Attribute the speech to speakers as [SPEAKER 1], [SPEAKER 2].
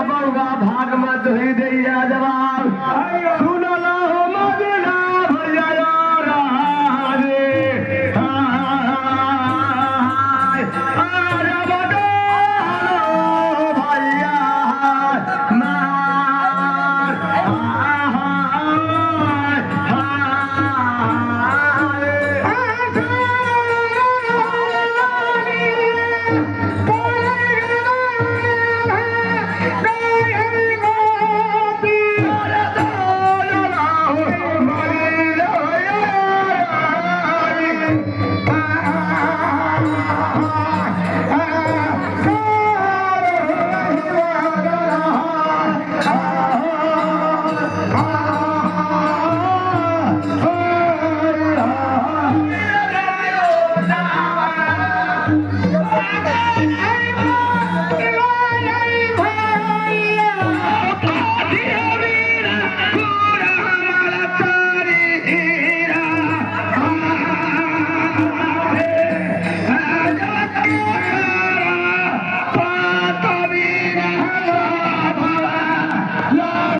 [SPEAKER 1] बउआ भाग मत हुई दैया जवाब सुनला हो मदना भैया रे अरे बड़ो भैया
[SPEAKER 2] Hey!